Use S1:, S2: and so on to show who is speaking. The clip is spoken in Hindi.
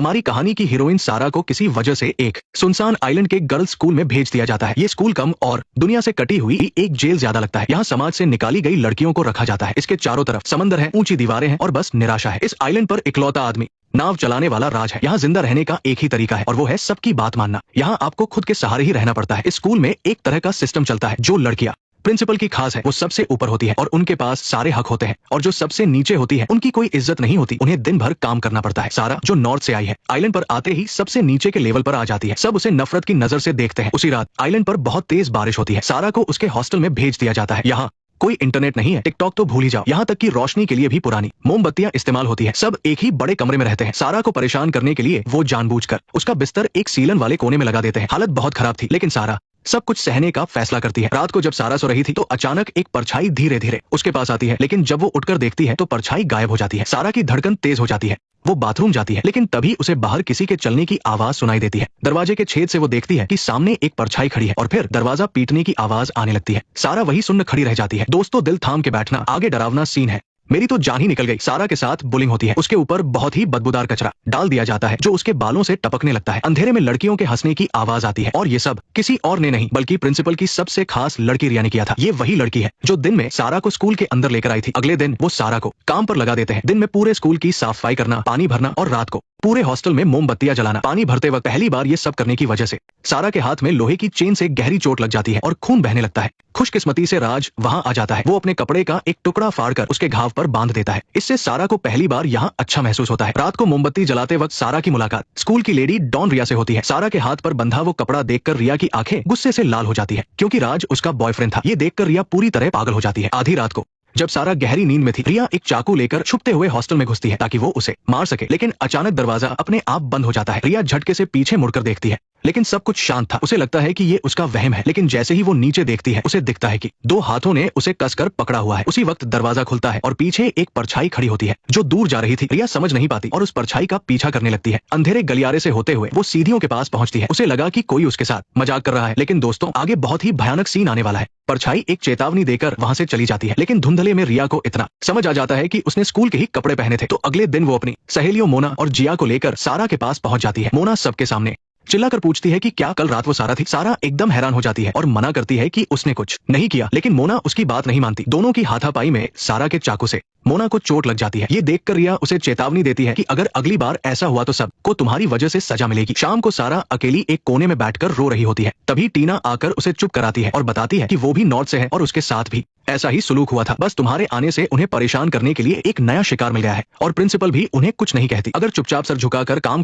S1: हमारी कहानी की हीरोइन सारा को किसी वजह से एक सुनसान आइलैंड के गर्ल्स स्कूल में भेज दिया जाता है। ये स्कूल कम और दुनिया से कटी हुई एक जेल ज्यादा लगता है। यहाँ समाज से निकाली गई लड़कियों को रखा जाता है। इसके चारों तरफ समंदर है, ऊंची दीवारें हैं और बस निराशा है। इस आइलैंड पर इकलौता आदमी नाव चलाने वाला राज है। यहाँ जिंदा रहने का एक ही तरीका है और वो है सबकी बात मानना। यहाँ आपको खुद के सहारे ही रहना पड़ता है। इस स्कूल में एक तरह का सिस्टम चलता है। जो लड़कियां प्रिंसिपल की खास है वो सबसे ऊपर होती है और उनके पास सारे हक होते हैं, और जो सबसे नीचे होती है उनकी कोई इज्जत नहीं होती। उन्हें दिन भर काम करना पड़ता है। सारा जो नॉर्थ से आई है, आइलैंड पर आते ही सबसे नीचे के लेवल पर आ जाती है। सब उसे नफरत की नजर से देखते हैं। उसी रात आइलैंड पर बहुत तेज बारिश होती है। सारा को उसके हॉस्टल में भेज दिया जाता है। यहाँ कोई इंटरनेट नहीं है, टिकटॉक तो भूल ही जाओ। यहाँ तक कि रोशनी के लिए भी पुरानी मोमबत्तियां इस्तेमाल होती है। सब एक ही बड़े कमरे में रहते हैं। सारा को परेशान करने के लिए वो जानबूझकर उसका बिस्तर एक सीलन वाले कोने में लगा देते हैं। हालत बहुत खराब थी, लेकिन सारा सब कुछ सहने का फैसला करती है। रात को जब सारा सो रही थी तो अचानक एक परछाई धीरे धीरे उसके पास आती है, लेकिन जब वो उठकर देखती है तो परछाई गायब हो जाती है। सारा की धड़कन तेज हो जाती है। वो बाथरूम जाती है, लेकिन तभी उसे बाहर किसी के चलने की आवाज सुनाई देती है। दरवाजे के छेद से वो देखती है कि सामने एक परछाई खड़ी है और फिर दरवाजा पीटने की आवाज आने लगती है। सारा वही सुन्न खड़ी रह जाती है। दोस्तों, दिल थाम के बैठना, आगे डरावना सीन है। मेरी तो जान ही निकल गई। सारा के साथ बुलिंग होती है। उसके ऊपर बहुत ही बदबूदार कचरा डाल दिया जाता है जो उसके बालों से टपकने लगता है। अंधेरे में लड़कियों के हंसने की आवाज आती है और ये सब किसी और ने नहीं बल्कि प्रिंसिपल की सबसे खास लड़की रिया ने किया था। ये वही लड़की है जो दिन में सारा को स्कूल के अंदर लेकर आई थी। अगले दिन वो सारा को काम पर लगा देते हैं। दिन में पूरे स्कूल की साफ सफाई करना, पानी भरना और रात को पूरे हॉस्टल में मोमबत्तियां जलाना। पानी भरते वक्त पहली बार ये सब करने की वजह से सारा के हाथ में लोहे की चेन से गहरी चोट लग जाती है और खून बहने लगता है। खुशकिस्मती से राज वहां आ जाता है। वो अपने कपड़े का एक टुकड़ा फाड़कर उसके घाव पर बांध देता है। इससे सारा को पहली बार यहाँ अच्छा महसूस होता है। रात को मोमबत्ती जलाते वक्त सारा की मुलाकात स्कूल की लेडी डॉन रिया से होती है। सारा के हाथ पर बंधा वो कपड़ा देखकर रिया की आंखें गुस्से से लाल हो जाती है, क्योंकि राज उसका बॉयफ्रेंड था। ये देखकर रिया पूरी तरह पागल हो जाती है। आधी रात को जब सारा गहरी नींद में थी, रिया एक चाकू लेकर छुपते हुए हॉस्टल में घुसती है ताकि वो उसे मार सके, लेकिन अचानक दरवाजा अपने आप बंद हो जाता है। रिया झटके से पीछे मुड़कर देखती है, लेकिन सब कुछ शांत था। उसे लगता है कि ये उसका वहम है, लेकिन जैसे ही वो नीचे देखती है उसे दिखता है कि दो हाथों ने उसे कसकर पकड़ा हुआ है। उसी वक्त दरवाजा खुलता है और पीछे एक परछाई खड़ी होती है जो दूर जा रही थी। रिया समझ नहीं पाती और उस परछाई का पीछा करने लगती है। अंधेरे गलियारे से होते हुए वो सीढ़ियों के पास पहुंचती है। उसे लगा कि कोई उसके साथ मजाक कर रहा है, लेकिन दोस्तों, आगे बहुत ही भयानक सीन आने वाला है। परछाई एक चेतावनी देकर वहां से चली जाती है, लेकिन धुंधले में रिया को इतना समझ आ जाता है कि उसने स्कूल के ही कपड़े पहने थे। तो अगले दिन वो अपनी सहेलियों मोना और जिया को लेकर सारा के पास पहुंच जाती है। मोना सबके सामने चिल्लाकर पूछती है कि क्या कल रात वो सारा थी। सारा एकदम हैरान हो जाती है और मना करती है कि उसने कुछ नहीं किया, लेकिन मोना उसकी बात नहीं मानती। दोनों की हाथापाई में सारा के चाकू से मोना को चोट लग जाती है। ये देखकर रिया उसे चेतावनी देती है कि अगर अगली बार ऐसा हुआ तो सब को तुम्हारी वजह से सजा मिलेगी। शाम को सारा अकेली एक कोने में बैठकर रो रही होती है। तभी टीना आकर उसे चुप कराती है और बताती है कि वो भी नॉर्थ से है और उसके साथ भी ऐसा ही सुलूक हुआ था। बस तुम्हारे आने से उन्हें परेशान करने के लिए एक नया शिकार मिल गया है और प्रिंसिपल भी उन्हें कुछ नहीं कहती। अगर चुपचाप सर झुकाकर काम